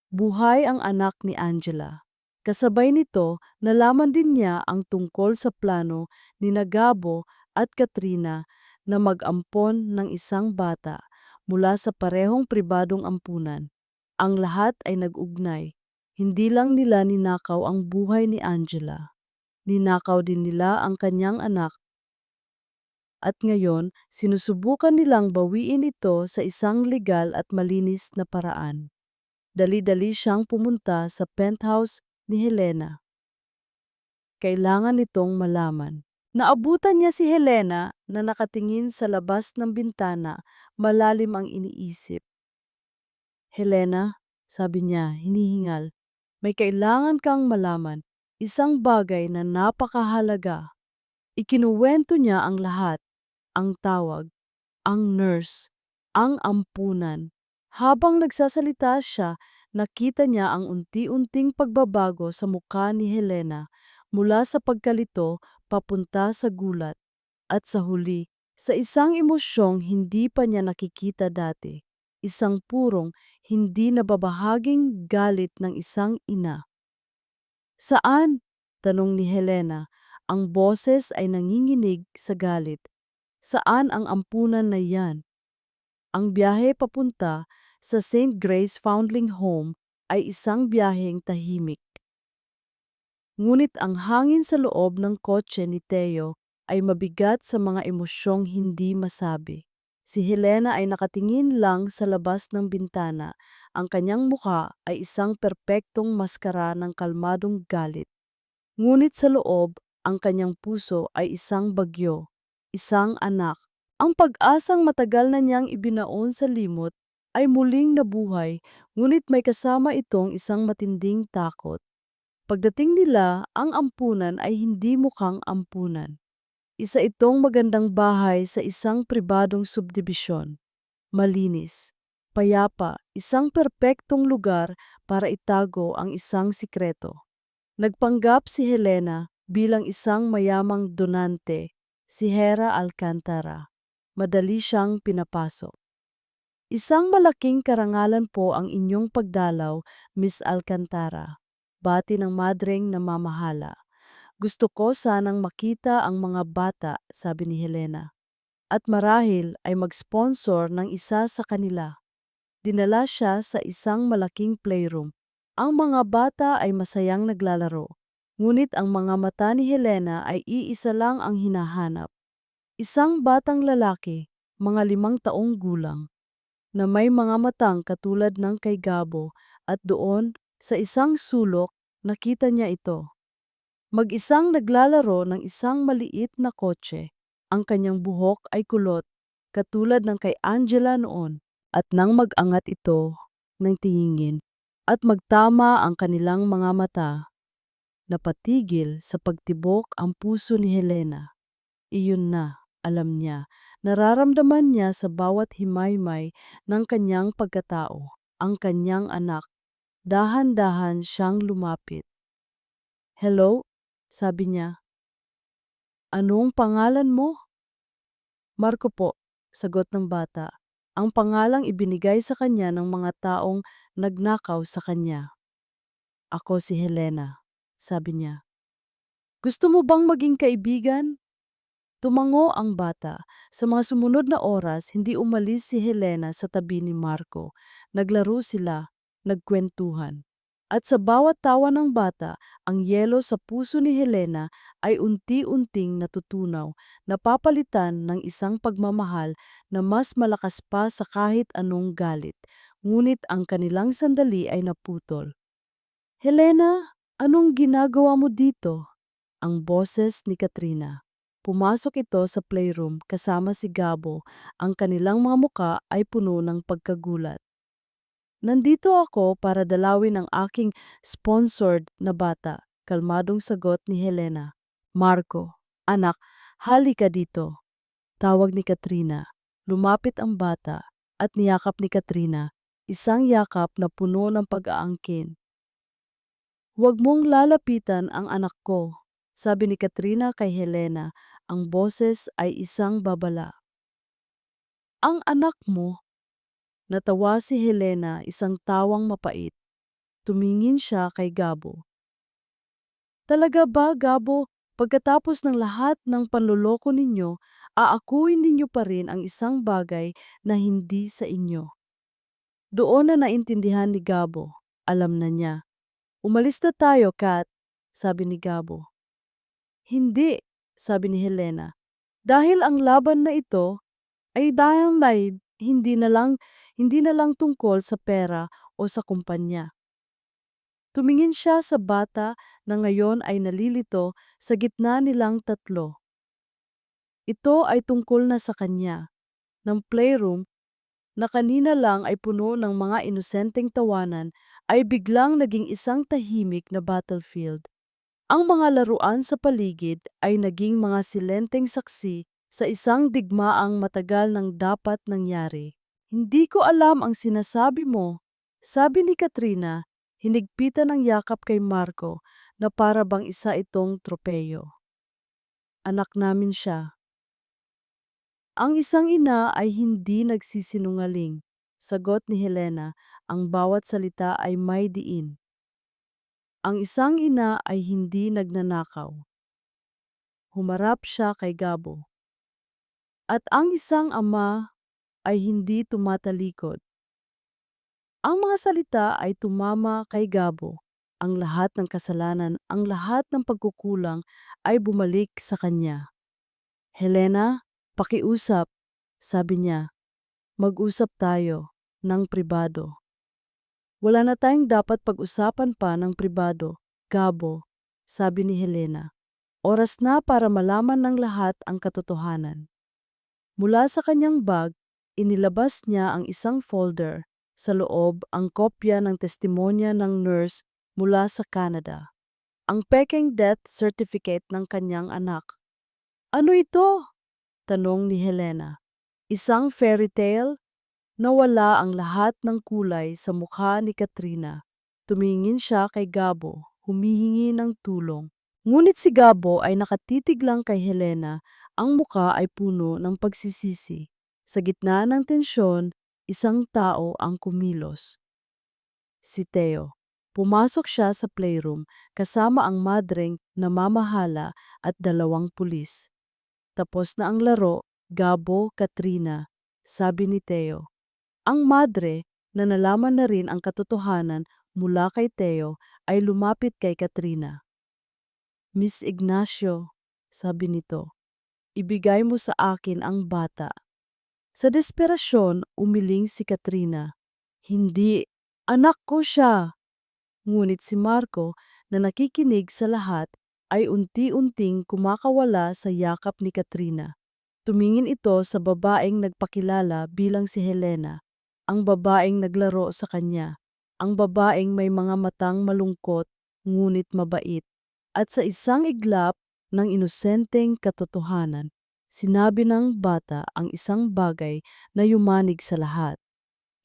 S1: Buhay ang anak ni Angela. Kasabay nito, nalaman din niya ang tungkol sa plano ni Gabo at Katrina na mag-ampon ng isang bata mula sa parehong pribadong ampunan. Ang lahat ay nag-ugnay. Hindi lang nila ninakaw ang buhay ni Angela. Ninakaw din nila ang kanyang anak at ngayon sinusubukan nilang bawiin ito sa isang legal at malinis na paraan. Dali-dali siyang pumunta sa penthouse ni Helena. Kailangan nitong malaman. Naabutan niya si Helena na nakatingin sa labas ng bintana, malalim ang iniisip. Helena, sabi niya, hinihingal, may kailangan kang malaman, isang bagay na napakahalaga. Ikinuwento niya ang lahat, ang tawag, ang nurse, ang ampunan. Habang nagsasalita siya, nakita niya ang unti-unting pagbabago sa mukha ni Helena mula sa pagkalito papunta sa gulat at sa huli, sa isang emosyong hindi pa niya nakikita dati. Isang purong, hindi nababahaging galit ng isang ina. Saan? Tanong ni Helena. Ang boses ay nanginginig sa galit. Saan ang ampunan na yan? Ang biyahe papunta sa St. Grace Foundling Home ay isang biyaheng tahimik. Ngunit ang hangin sa loob ng kotse ni Theo ay mabigat sa mga emosyong hindi masabi. Si Helena ay nakatingin lang sa labas ng bintana. Ang kanyang mukha ay isang perpektong maskara ng kalmadong galit. Ngunit sa loob, ang kanyang puso ay isang bagyo, isang anak. Ang pag-asang matagal na niyang ibinaon sa limot ay muling nabuhay, ngunit may kasama itong isang matinding takot. Pagdating nila, ang ampunan ay hindi mukhang ampunan. Isa itong magandang bahay sa isang pribadong subdibisyon. Malinis, payapa, isang perpektong lugar para itago ang isang sikreto. Nagpanggap si Helena bilang isang mayamang donante, si Hera Alcantara. Madali siyang pinapasok. Isang malaking karangalan po ang inyong pagdalaw, Miss Alcantara. Bati ng madreng namamahala. Gusto ko sanang makita ang mga bata, sabi ni Helena. At marahil ay mag-sponsor ng isa sa kanila. Dinala siya sa isang malaking playroom. Ang mga bata ay masayang naglalaro. Ngunit ang mga mata ni Helena ay iisa lang ang hinahanap. Isang batang lalaki, mga 5 taong gulang, na may mga matang katulad ng kay Gabo at doon, sa isang sulok, nakita niya ito. Mag-isang naglalaro ng isang maliit na kotse. Ang kanyang buhok ay kulot, katulad ng kay Angela noon, at nang mag-angat ito ng tingin at magtama ang kanilang mga mata, napatigil sa pagtibok ang puso ni Helena. Iyon na, alam niya, nararamdaman niya sa bawat himaymay ng kanyang pagkatao, ang kanyang anak. Dahan-dahan siyang lumapit. Hello? Sabi niya. Anong pangalan mo? Marco po, sagot ng bata. Ang pangalang ibinigay sa kanya ng mga taong nagnakaw sa kanya. Ako si Helena, sabi niya. Gusto mo bang maging kaibigan? Tumango ang bata. Sa mga sumunod na oras, hindi umalis si Helena sa tabi ni Marco. Naglaro sila, nagkwentuhan. At sa bawat tawa ng bata, ang yelo sa puso ni Helena ay unti-unting natutunaw, napapalitan ng isang pagmamahal na mas malakas pa sa kahit anong galit. Ngunit ang kanilang sandali ay naputol. Helena, anong ginagawa mo dito? Ang boses ni Katrina. Pumasok ito sa playroom kasama si Gabo. Ang kanilang mga muka ay puno ng pagkagulat. Nandito ako para dalawin ang aking sponsored na bata, kalmadong sagot ni Helena. Marco, anak, halika dito. Tawag ni Katrina. Lumapit ang bata at niyakap ni Katrina, isang yakap na puno ng pag-aangkin. "Huwag mong lalapitan ang anak ko," sabi ni Katrina kay Helena. Ang boses ay isang babala. "Ang anak mo?" Natawa si Helena, isang tawang mapait. Tumingin siya kay Gabo. "Talaga ba, Gabo? Pagkatapos ng lahat ng panloloko ninyo, aakuin ninyo pa rin ang isang bagay na hindi sa inyo." Doon na naintindihan ni Gabo. Alam na niya. "Umalis na tayo, Kat," sabi ni Gabo. "Hindi," sabi ni Helena. "Dahil ang laban na ito ay dahil hindi na lang tungkol sa pera o sa kumpanya." Tumingin siya sa bata na ngayon ay nalilito sa gitna nilang tatlo. Ito ay tungkol na sa kanya, ng playroom na kanina lang ay puno ng mga inosenteng tawanan ay biglang naging isang tahimik na battlefield. Ang mga laruan sa paligid ay naging mga silenteng saksi sa isang digmaang matagal nang dapat nangyari. "Hindi ko alam ang sinasabi mo," sabi ni Katrina, hinigpitan ng yakap kay Marco na para bang isa itong tropeyo. "Anak namin siya." "Ang isang ina ay hindi nagsisinungaling," sagot ni Helena, ang bawat salita ay may diin. "Ang isang ina ay hindi nagnanakaw." Humarap siya kay Gabo. "At ang isang ama ay hindi tumatalikod." Ang mga salita ay tumama kay Gabo. Ang lahat ng kasalanan, ang lahat ng pagkukulang ay bumalik sa kanya. "Helena, pakiusap," sabi niya. "Mag-usap tayo ng pribado." "Wala na tayong dapat pag-usapan pa ng pribado, Gabo," sabi ni Helena. "Oras na para malaman ng lahat ang katotohanan." Mula sa kanyang bag, inilabas niya ang isang folder. Sa loob, ang kopya ng testimonya ng nurse mula sa Canada. Ang pekeng death certificate ng kanyang anak. "Ano ito?" tanong ni Helena. Isang fairy tale? Nawala ang lahat ng kulay sa mukha ni Katrina. Tumingin siya kay Gabo, humihingi ng tulong. Ngunit si Gabo ay nakatitig lang kay Helena, ang muka ay puno ng pagsisisi. Sa gitna ng tensyon, isang tao ang kumilos. Si Theo. Pumasok siya sa playroom kasama ang madreng namamahala at dalawang pulis. "Tapos na ang laro, Gabo, Katrina," sabi ni Theo. Ang madre, na nalaman na rin ang katotohanan mula kay Theo, ay lumapit kay Katrina. "Miss Ignacio," sabi nito, "ibigay mo sa akin ang bata." Sa desperasyon, umiling si Katrina. "Hindi, anak ko siya." Ngunit si Marco, na nakikinig sa lahat, ay unti-unting kumakawala sa yakap ni Katrina. Tumingin ito sa babaeng nagpakilala bilang si Helena, ang babaeng naglaro sa kanya, ang babaeng may mga matang malungkot ngunit mabait. At sa isang iglap ng inosenteng katotohanan, sinabi ng bata ang isang bagay na yumanig sa lahat.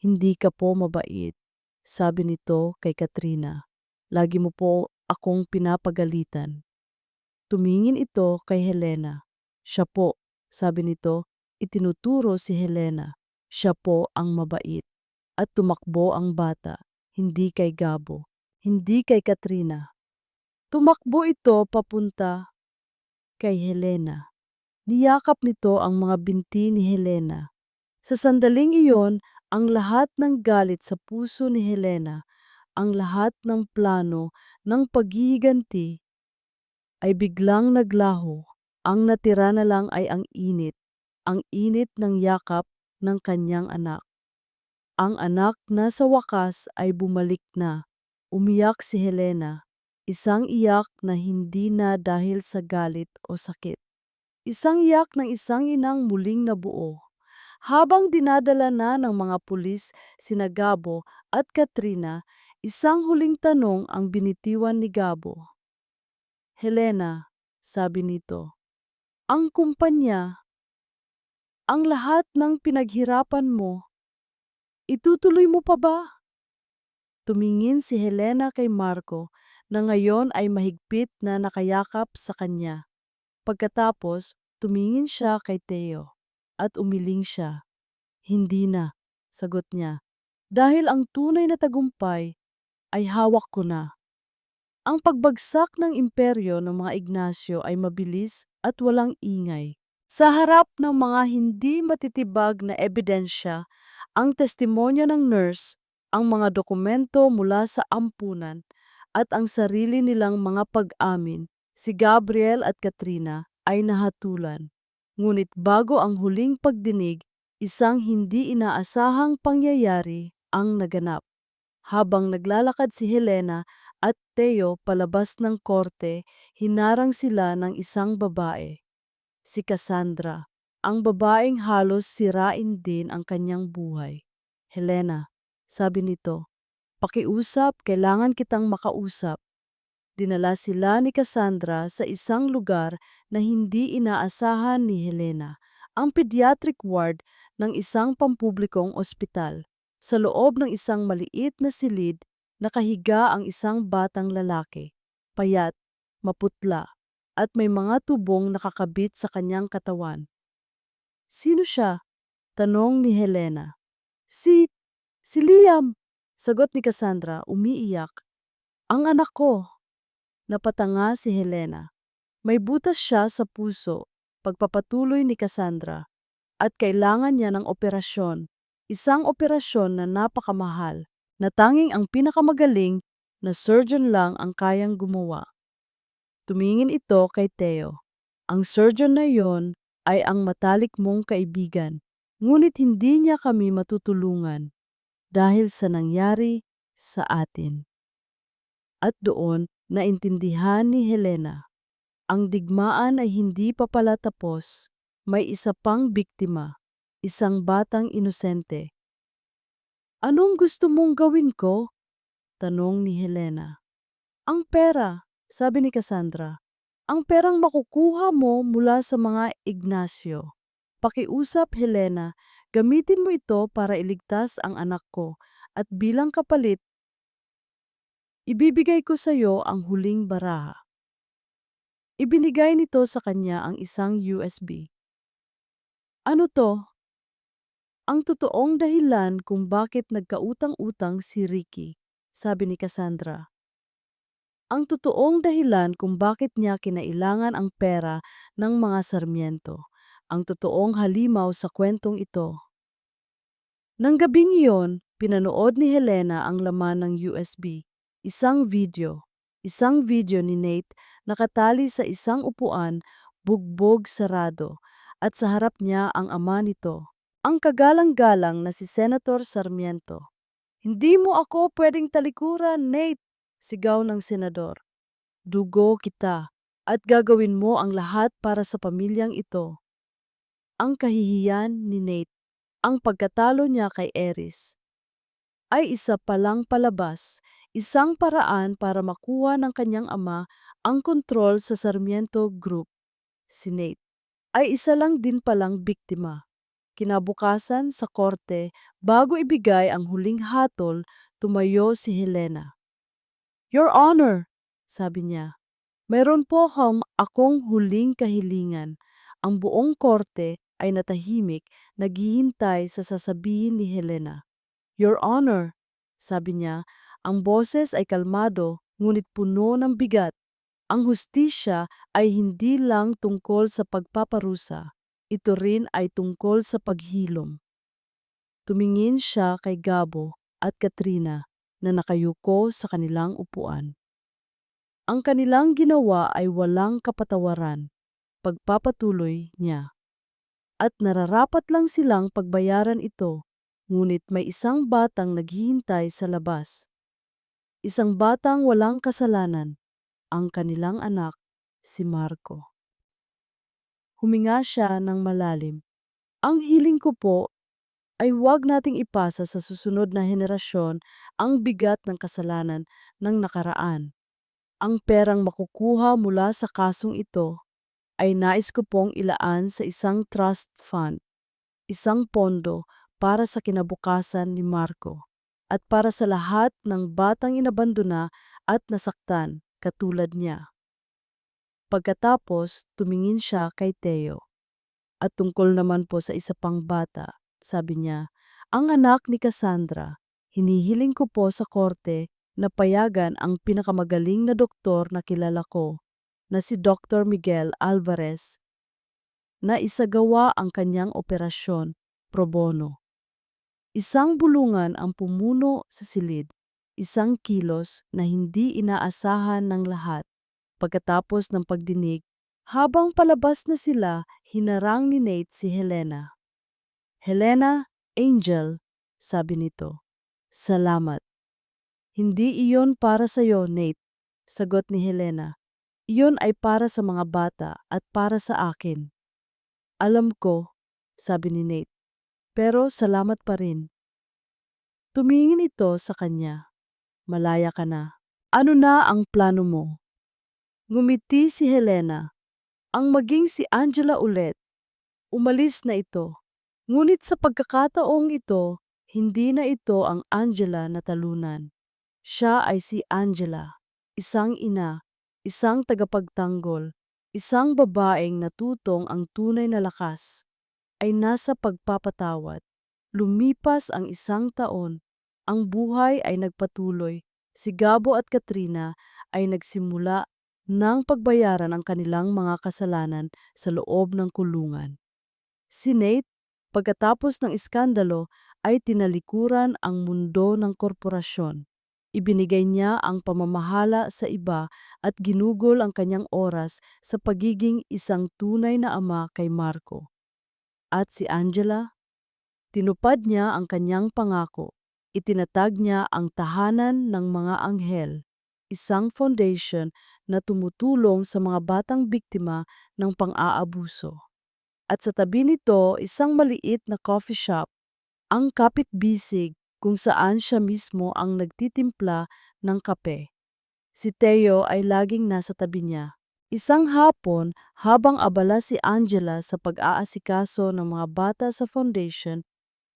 S1: "Hindi ka po mabait," sabi nito kay Katrina. "Lagi mo po akong pinapagalitan." Tumingin ito kay Helena. "Siya po," sabi nito, itinuturo si Helena. "Siya po ang mabait." At tumakbo ang bata, hindi kay Gabo, hindi kay Katrina. Tumakbo ito papunta kay Helena. Niyakap nito ang mga binti ni Helena. Sa sandaling iyon, ang lahat ng galit sa puso ni Helena, ang lahat ng plano ng paghihiganti ay biglang naglaho. Ang natira na lang ay ang init ng yakap ng kanyang anak. Ang anak na sa wakas ay bumalik na. Umiyak si Helena, isang iyak na hindi na dahil sa galit o sakit. Isang iyak ng isang inang muling nabuo. Habang dinadala na ng mga pulis sina Gabo at Katrina, isang huling tanong ang binitiwan ni Gabo. "Helena," sabi nito, "ang kumpanya Ang lahat ng pinaghirapan mo, itutuloy mo pa ba? Tumingin si Helena kay Marco na ngayon ay mahigpit na nakayakap sa kanya. Pagkatapos, tumingin siya kay Theo at umiling siya. Hindi na, sagot niya. Dahil ang tunay na tagumpay ay hawak ko na. Ang pagbagsak ng imperyo ng mga Ignacio ay mabilis at walang ingay. Sa harap ng mga hindi matitibag na ebidensya, ang testimonya ng nurse, ang mga dokumento mula sa ampunan, at ang sarili nilang mga pag-amin, si Gabriel at Katrina ay nahatulan. Ngunit bago ang huling pagdinig, isang hindi inaasahang pangyayari ang naganap. Habang naglalakad si Helena at Theo palabas ng korte, hinarang sila ng isang babae, si Cassandra, ang babaeng halos sirain din ang kanyang buhay. Helena, sabi nito, pakiusap, kailangan kitang makausap. Dinala sila ni Cassandra sa isang lugar na hindi inaasahan ni Helena, ang pediatric ward ng isang pampublikong ospital. Sa loob ng isang maliit na silid, nakahiga ang isang batang lalaki, payat, maputla, at may mga tubong nakakabit sa kanyang katawan. Sino siya? Tanong ni Helena. Si Liam, sagot ni Cassandra, umiiyak. Ang anak ko. Napatanga si Helena. May butas siya sa puso, pagpapatuloy ni Cassandra, at kailangan niya ng operasyon. Isang operasyon na napakamahal, na tanging ang pinakamagaling na surgeon lang ang kayang gumawa. Tumingin ito kay Theo. Ang surgeon na yon ay ang matalik mong kaibigan, ngunit hindi niya kami matutulungan dahil sa nangyari sa atin. At doon, naintindihan ni Helena. Ang digmaan ay hindi pa pala tapos. May isa pang biktima, isang batang inosente. Anong gusto mong gawin ko? Tanong ni Helena. Ang pera, sabi ni Cassandra. Ang perang makukuha mo mula sa mga Ignacio. Pakiusap, Helena, gamitin mo ito para iligtas ang anak ko at bilang kapalit, ibibigay ko sa iyo ang huling baraha. Ibinigay nito sa kanya ang isang USB. Ano to? Ang totoong dahilan kung bakit nagkautang-utang si Ricky, sabi ni Cassandra. Ang totoong dahilan kung bakit niya kinailangan ang pera ng mga Sarmiento. Ang totoong halimaw sa kwentong ito. Nang gabing iyon, pinanood ni Helena ang laman ng USB. Isang video. Isang video ni Nate nakatali sa isang upuan, bugbog sarado, at sa harap niya ang ama nito, ang kagalang-galang na si Senator Sarmiento. Hindi mo ako pwedeng talikuran, Nate, sigaw ng senador. Dugo kita at gagawin mo ang lahat para sa pamilyang ito. Ang kahihiyan ni Nate, ang pagkatalo niya kay Eris, ay isa palang palabas, isang paraan para makuha ng kanyang ama ang kontrol sa Sarmiento Group. Si Nate ay isa lang din palang biktima. Kinabukasan sa korte, bago ibigay ang huling hatol, tumayo si Helena. Your Honor, sabi niya, mayroon po akong huling kahilingan. Ang buong korte ay natahimik, naghihintay sa sasabihin ni Helena. Your Honor, sabi niya, ang boses ay kalmado ngunit puno ng bigat. Ang hustisya ay hindi lang tungkol sa pagpaparusa, ito rin ay tungkol sa paghilom. Tumingin siya kay Gabo at Katrina na nakayuko sa kanilang upuan. Ang kanilang ginawa ay walang kapatawaran, pagpapatuloy niya. At nararapat lang silang pagbayaran ito, ngunit may isang batang naghihintay sa labas. Isang batang walang kasalanan, ang kanilang anak, si Marco. Huminga siya ng malalim. Ang hiling ko po ay huwag nating ipasa sa susunod na henerasyon ang bigat ng kasalanan ng nakaraan. Ang perang makukuha mula sa kasong ito ay nais ko pong ilaan sa isang trust fund. isang pondo para sa kinabukasan ni Marco at para sa lahat ng batang inabandona at nasaktan katulad niya. Pagkatapos, tumingin siya kay Theo. At tungkol naman po sa isa pang bata, sabi niya, ang anak ni Cassandra, hinihiling ko po sa korte na payagan ang pinakamagaling na doktor na kilala ko, na si Dr. Miguel Alvarez, na isagawa ang kanyang operasyon pro bono. Isang bulungan ang pumuno sa silid, isang kilos na hindi inaasahan ng lahat. Pagkatapos ng pagdinig, habang palabas na sila, hinarang ni Nate si Helena. Helena, Angel, sabi nito. Salamat. Hindi iyon para sa'yo, Nate, sagot ni Helena. Iyon ay para sa mga bata at para sa akin. Alam ko, sabi ni Nate, pero salamat pa rin. Tumingin ito sa kanya. Malaya ka na. Ano na ang plano mo? Ngumiti si Helena. Ang maging si Angela ulit. Umalis na ito. Ngunit sa pagkakataong ito, hindi na ito ang Angela na talunan. Siya ay si Angela, isang ina, isang tagapagtanggol, isang babaeng natutong ang tunay na lakas ay nasa pagpapatawad. Lumipas ang isang taon, ang buhay ay nagpatuloy. Si Gabo at Katrina ay nagsimula ng pagbayaran ang kanilang mga kasalanan sa loob ng kulungan. Si Nate, pagkatapos ng iskandalo, ay tinalikuran ang mundo ng korporasyon. Ibinigay niya ang pamamahala sa iba at ginugol ang kanyang oras sa pagiging isang tunay na ama kay Marco. At si Angela, tinupad niya ang kanyang pangako. Itinatag niya ang tahanan ng mga anghel, isang foundation na tumutulong sa mga batang biktima ng pang-aabuso. At sa tabi nito, isang maliit na coffee shop, ang Kapitbisig, kung saan siya mismo ang nagtitimpla ng kape. Si Theo ay laging nasa tabi niya. Isang hapon, habang abala si Angela sa pag-aasikaso ng mga bata sa foundation,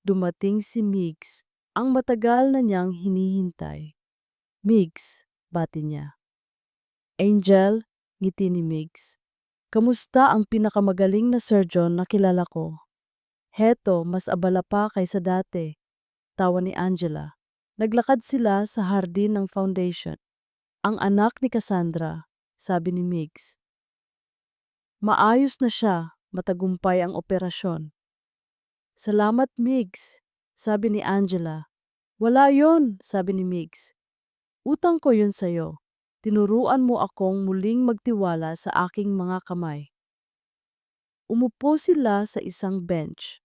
S1: dumating si Migs, ang matagal na niyang hinihintay. Migs, bati niya. Angel, ngiti ni Migs. Kamusta ang pinakamagaling na surgeon na kilala ko? Heto, mas abala pa kaysa dati, tawa ni Angela. Naglakad sila sa hardin ng foundation. Ang anak ni Cassandra, sabi ni Migs. Maayos na siya, matagumpay ang operasyon. Salamat, Migs, sabi ni Angela. Wala yon, sabi ni Migs. Utang ko yun sa'yo. Tinuruan mo akong muling magtiwala sa aking mga kamay. Umupo sila sa isang bench.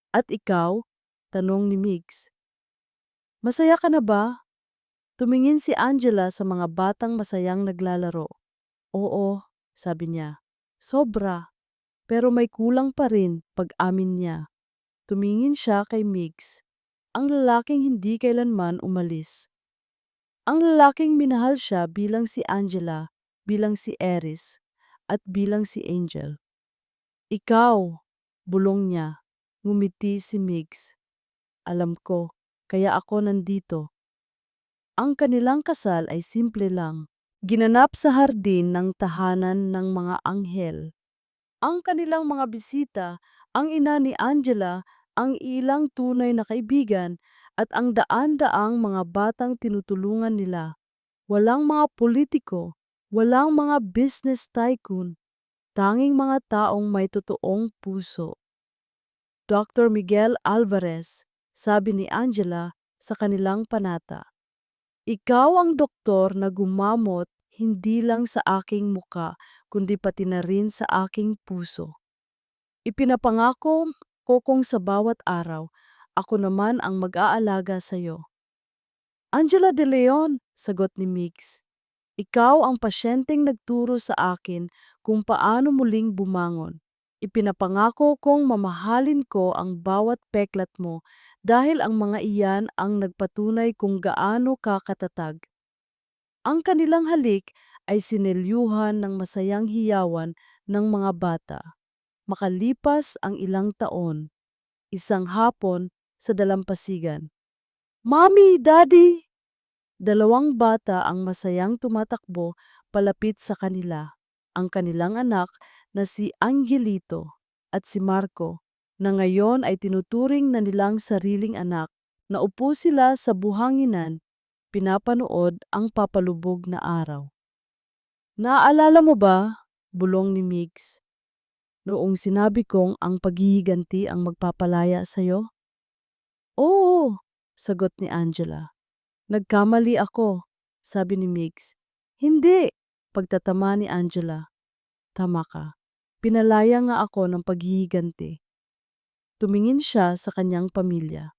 S1: At ikaw? Tanong ni Migs. Masaya ka na ba? Tumingin si Angela sa mga batang masayang naglalaro. Oo, sabi niya. Sobra. Pero may kulang pa rin pag-amin niya. Tumingin siya kay Migs. Ang lalaking hindi kailanman umalis. Ang lalaking minahal siya bilang si Angela, bilang si Eris, at bilang si Angel. Ikaw, bulong niya. Ngumiti si Migs. Alam ko, kaya ako nandito. Ang kanilang kasal ay simple lang. Ginanap sa hardin ng tahanan ng mga anghel. Ang kanilang mga bisita, ang ina ni Angela, ang ilang tunay na kaibigan, at ang daan-daang mga batang tinutulungan nila. Walang mga politiko, walang mga business tycoon, tanging mga taong may totoong puso. Dr. Miguel Alvarez, sabi ni Angela sa kanilang panata. Ikaw ang doktor na gumamot hindi lang sa aking muka, kundi pati na rin sa aking puso. Ipinapangako ko kung sa bawat araw, ako naman ang mag-aalaga sa iyo. Angela De Leon, sagot ni Migs. Ikaw ang pasyenteng nagturo sa akin kung paano muling bumangon. Ipinapangako kong mamahalin ko ang bawat peklat mo dahil ang mga iyan ang nagpatunay kung gaano ka katatag. Ang kanilang halik ay sinelyuhan ng masayang hiyawan ng mga bata. Makalipas ang ilang taon, Isang hapon sa dalampasigan. Mommy, Daddy! Dalawang bata ang masayang tumatakbo palapit sa kanila. Ang kanilang anak na si Angelito at si Marco na ngayon ay tinuturing na nilang sariling anak. Naupo sila sa buhanginan, pinapanood ang papalubog na araw. Naaalala mo ba, bulong ni Migs, noong sinabi kong ang paghihiganti ang magpapalaya sa'yo? Oo, sagot ni Angela. Nagkamali ako, sabi ni Migs. Hindi, pagtatama ni Angela. Tama ka. Pinalaya nga ako ng paghihiganti. Tumingin siya sa kanyang pamilya.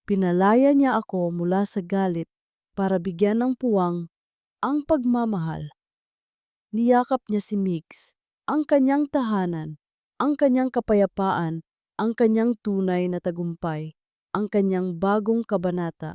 S1: Pinalaya niya ako mula sa galit para bigyan ng puwang ang pagmamahal. Niyakap niya si Migs, ang kanyang tahanan, ang kanyang kapayapaan, ang kanyang tunay na tagumpay, ang kanyang bagong kabanata.